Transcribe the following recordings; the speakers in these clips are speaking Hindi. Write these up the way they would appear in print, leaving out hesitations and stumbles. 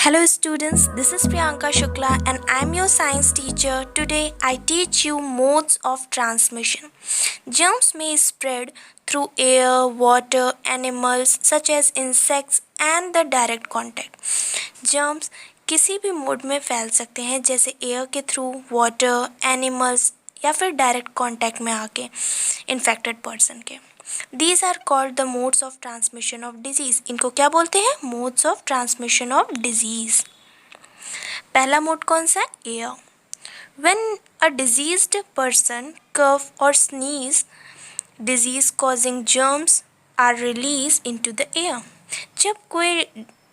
Hello students, this is Priyanka Shukla and I am your science teacher. Today I teach you modes of transmission. Germs may spread through air, water, animals such as insects and the direct contact. Germs किसी भी मोड में फैल सकते हैं जैसे एयर के थ्रू, वाटर, एनिमल्स या फिर डायरेक्ट कांटेक्ट में आके इन्फेक्टेड पर्सन के. These are called the modes of transmission of disease. इनको क्या बोलते हैं? Modes of transmission of disease. पहला मोड कौन सा है? Air. When a diseased person cough or sneeze, disease-causing germs are released into the air. जब कोई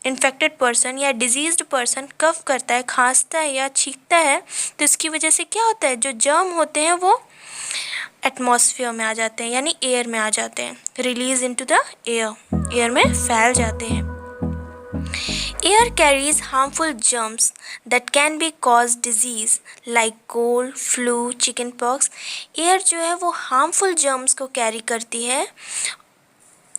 इन्फेक्टेड पर्सन या डिजीज्ड पर्सन कफ करता है, खांसता है या छींकता है तो इसकी वजह से क्या होता है? जो जर्म होते हैं वो एटमॉस्फेयर में आ जाते हैं यानी एयर में आ जाते हैं. रिलीज इनटू द एयर में फैल जाते हैं. Air carries harmful germs that can be cause disease like cold, flu, chicken pox. Air जो है वो हार्मफुल जर्म्स को कैरी करती है.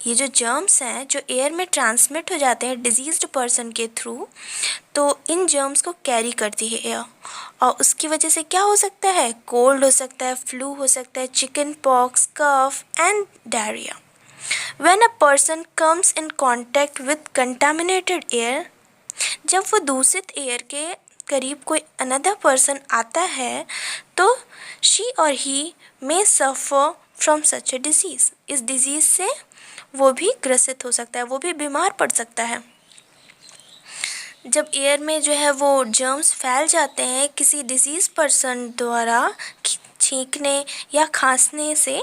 ये जो जर्म्स हैं जो एयर में ट्रांसमिट हो जाते हैं डिजीज्ड पर्सन के थ्रू, तो इन जर्म्स को कैरी करती है एयर और उसकी वजह से क्या हो सकता है? कोल्ड हो सकता है, फ्लू हो सकता है, chicken pox, cough and diarrhoea. When a person comes in contact with contaminated air, जब वो दूषित एयर के करीब कोई अनदर पर्सन आता है तो she or he may suffer from such a disease. इस डिजीज़ से वो भी ग्रसित हो सकता है, वो भी बीमार पड़ सकता है. जब एयर में जो है वो जर्म्स फैल जाते हैं किसी डिजीज़ पर्सन द्वारा छींकने या खांसने से,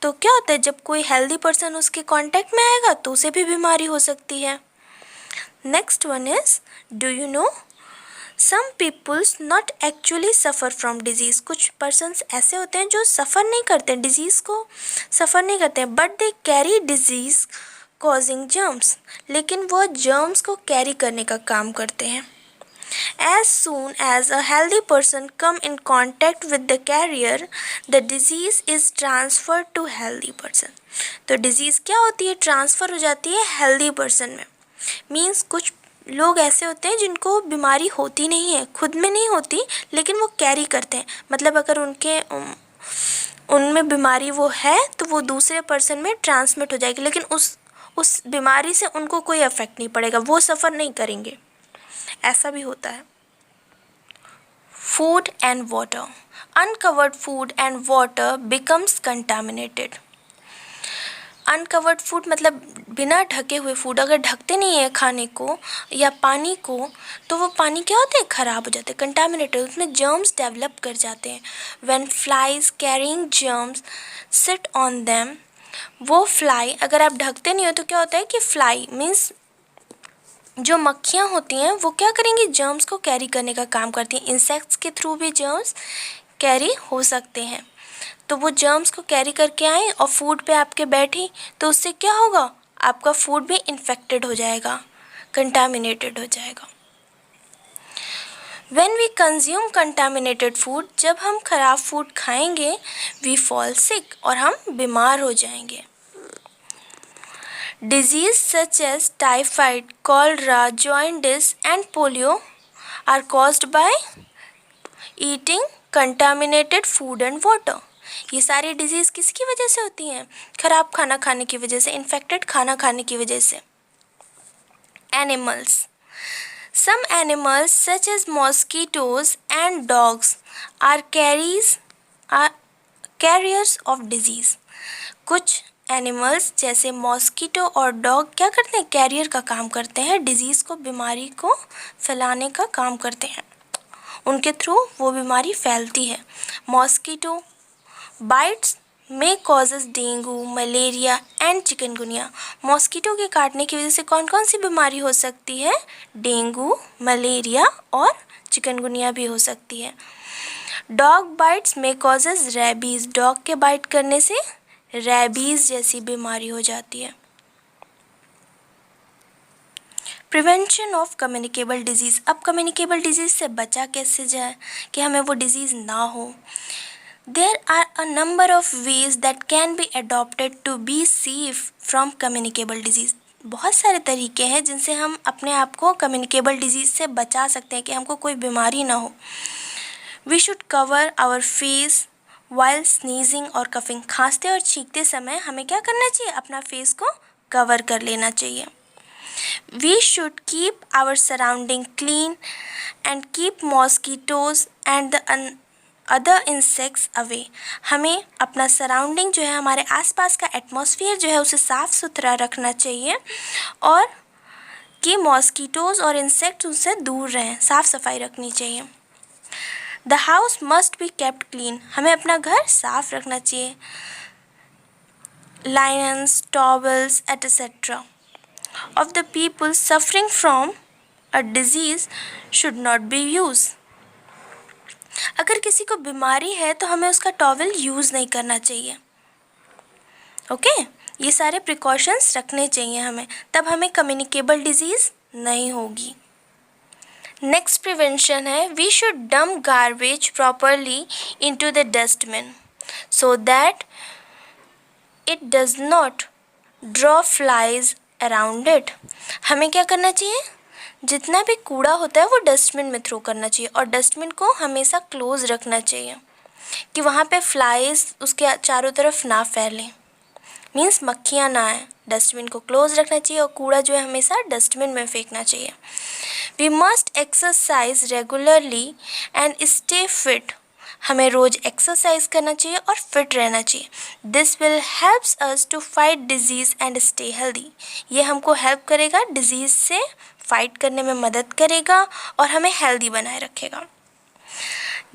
तो क्या होता है? जब कोई हेल्दी पर्सन उसके कांटेक्ट में आएगा तो उसे भी बीमारी हो सकती है. Next one is, do you know some peoples not actually suffer from disease. कुछ पर्सनस ऐसे होते हैं जो सफ़र नहीं करते, डिजीज़ को सफ़र नहीं करते हैं, but they carry disease causing germs. लेकिन वो जर्म्स को कैरी करने का काम करते हैं. As soon as a healthy person come in contact with the carrier, the disease is transferred to healthy person. तो डिजीज़ क्या होती है? ट्रांसफ़र हो जाती है हेल्दी पर्सन में. मीन्स कुछ लोग ऐसे होते हैं जिनको बीमारी होती नहीं है, खुद में नहीं होती, लेकिन वो कैरी करते हैं. मतलब अगर उनमें बीमारी वो है तो वो दूसरे पर्सन में ट्रांसमिट हो जाएगी, लेकिन उस बीमारी से उनको कोई अफेक्ट नहीं पड़ेगा, वो सफ़र नहीं करेंगे. ऐसा भी होता है. Food and water. Uncovered food and water becomes contaminated. Uncovered food मतलब बिना ढके हुए फूड. अगर ढकते नहीं है खाने को या पानी को तो वो पानी क्या होते हैं? ख़राब हो जाते हैं, कंटामिनेटेड. उसमें जर्म्स डेवलप कर जाते हैं. When flies carrying germs sit on them, वो फ्लाई अगर आप ढकते नहीं हो तो क्या होता है कि फ्लाई मीन्स जो मक्खियाँ होती हैं वो क्या करेंगी? जर्म्स को कैरी करने का काम करती हैं. इंसेक्ट्स के थ्रू भी जर्म्स कैरी हो सकते हैं. तो वो जर्म्स को कैरी करके आए और फूड पे आपके बैठी तो उससे क्या होगा? आपका फूड भी इन्फेक्टेड हो जाएगा, कंटामिनेटेड हो जाएगा. When we consume contaminated food, जब हम ख़राब फूड खाएंगे, we fall sick और हम बीमार हो जाएंगे. Disease such as typhoid, cholera, jaundice and polio are caused by eating contaminated food and water. ये सारी डिजीज़ किसकी वजह से होती हैं? ख़राब खाना खाने की वजह से, इन्फेक्टेड खाना खाने की वजह से. Animals. Some animals such as mosquitoes and dogs are carriers of disease. कुछ एनिमल्स जैसे मॉस्किटो और डॉग क्या करते हैं? कैरियर का काम करते हैं, डिजीज़ को, बीमारी को फैलाने का काम करते हैं. उनके थ्रू वो बीमारी फैलती है. मॉस्किटो बाइट्स में causes dengue, malaria and chikungunya. Mosquito के काटने की वजह से कौन कौन सी बीमारी हो सकती है? डेंगू, मलेरिया और चिकनगुनिया भी हो सकती है. डॉग बाइट्स में कॉजेज रेबीज़. डॉग के बाइट करने से रेबीज़ जैसी बीमारी हो जाती है. Prevention of communicable disease. अब कम्युनिकेबल डिजीज़ से बचा कैसे जाए कि हमें वो डिजीज़ ना हो? There are a number of ways that can be adopted to be safe from communicable disease. बहुत सारे तरीके हैं जिनसे हम अपने आप को कम्युनिकेबल डिजीज़ से बचा सकते हैं कि हमको कोई बीमारी ना हो। We should cover our face while sneezing और कफिंग। खांसते और छींकते समय हमें क्या करना चाहिए? अपना फेस को कवर कर लेना चाहिए। We should keep our surrounding clean and keep mosquitoes and the other insects away. हमें अपना सराउंडिंग जो है, हमारे आसपास का एटमॉस्फेयर जो है, उसे साफ़ सुथरा रखना चाहिए और कि मॉस्किटोज़ और इंसेक्ट्स उनसे दूर रहें, साफ़ सफाई रखनी चाहिए। The house must be kept clean. हमें अपना घर साफ रखना चाहिए। Lines, towels etcetera of the people suffering from a disease should not be used. अगर किसी को बीमारी है तो हमें उसका टॉवल यूज़ नहीं करना चाहिए। ओके, ये सारे प्रिकॉशंस रखने चाहिए हमें, तब हमें कम्युनिकेबल डिजीज़ नहीं होगी। नेक्स्ट प्रिवेंशन है, we should dump garbage properly into the dustbin so that it does not draw flies around it. हमें क्या करना चाहिए? जितना भी कूड़ा होता है वो डस्टबिन में थ्रो करना चाहिए और डस्टबिन को हमेशा क्लोज रखना चाहिए कि वहाँ पे फ्लाइज उसके चारों तरफ ना फैलें, मीन्स मक्खियाँ ना आए। डस्टबिन को क्लोज रखना चाहिए और कूड़ा जो है हमेशा डस्टबिन में फेंकना चाहिए। We must exercise regularly and stay fit. हमें रोज़ एक्सरसाइज करना चाहिए और फिट रहना चाहिए। This will helps us to fight disease and stay healthy. ये हमको हेल्प करेगा, डिजीज़ से फाइट करने में मदद करेगा और हमें हेल्दी बनाए रखेगा।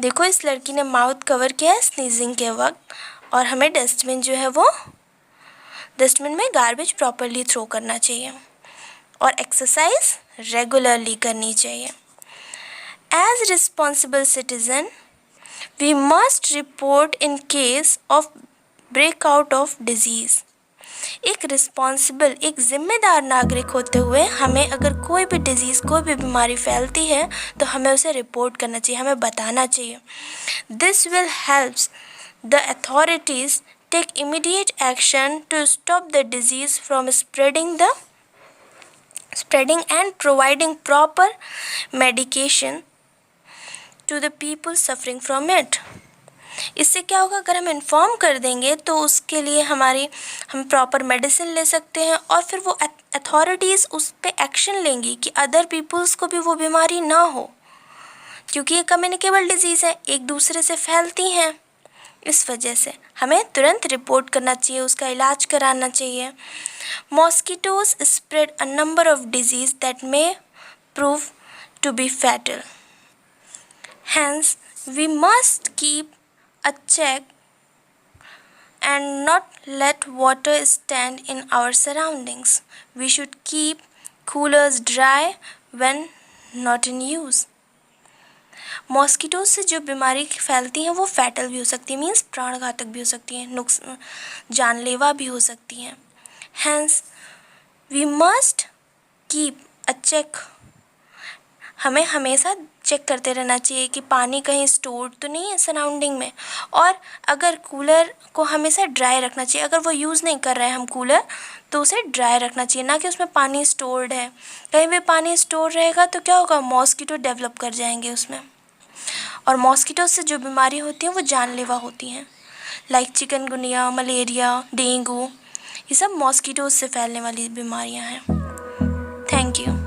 देखो, इस लड़की ने माउथ कवर किया है स्नीजिंग के वक्त, और हमें डस्टबिन जो है वो डस्टबिन में गार्बेज प्रॉपरली थ्रो करना चाहिए और एक्सरसाइज रेगुलरली करनी चाहिए। As responsible citizen we must report in case of breakout of disease. एक रिस्पॉन्सिबल, एक जिम्मेदार नागरिक होते हुए हमें अगर कोई भी डिजीज़, कोई भी बीमारी फैलती है तो हमें उसे रिपोर्ट करना चाहिए, हमें बताना चाहिए। This will helps the authorities take immediate action to stop the disease from spreading and providing proper medication to the people suffering from it. इससे क्या होगा? अगर हम इन्फॉर्म कर देंगे तो उसके लिए हम प्रॉपर मेडिसिन ले सकते हैं और फिर वो अथॉरिटीज़ उस पर एक्शन लेंगी कि अदर पीपल्स को भी वो बीमारी ना हो, क्योंकि ये कम्युनिकेबल डिजीज़ है, एक दूसरे से फैलती हैं। इस वजह से हमें तुरंत रिपोर्ट करना चाहिए, उसका इलाज कराना चाहिए। Mosquitoes spread a number of disease that may prove to be fatal. Hence, we must keep a check and not let water stand in our surroundings. We should keep coolers dry when not in use. Mosquito से जो बीमारी फैलती हैं वो फैटल भी हो सकती है, मीन्स प्राणघातक भी हो सकती हैं, जानलेवा भी हो सकती हैं। Hence, we must keep a check. हमें हमेशा चेक करते रहना चाहिए कि पानी कहीं स्टोर तो नहीं है सराउंडिंग में, और अगर कूलर को हमेशा ड्राई रखना चाहिए। अगर वो यूज़ नहीं कर रहे हैं हम कूलर, तो उसे ड्राई रखना चाहिए, ना कि उसमें पानी स्टोर्ड है। कहीं भी पानी स्टोर रहेगा तो क्या होगा? मॉस्किटो डेवलप कर जाएंगे उसमें, और मॉस्किटो से जो बीमारी होती हैं वो जानलेवा होती हैं, लाइक चिकनगुनिया, मलेरिया, डेंगू, ये सब मॉस्किटो से फैलने वाली बीमारियाँ हैं। Thank you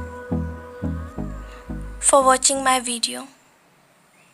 for watching my video.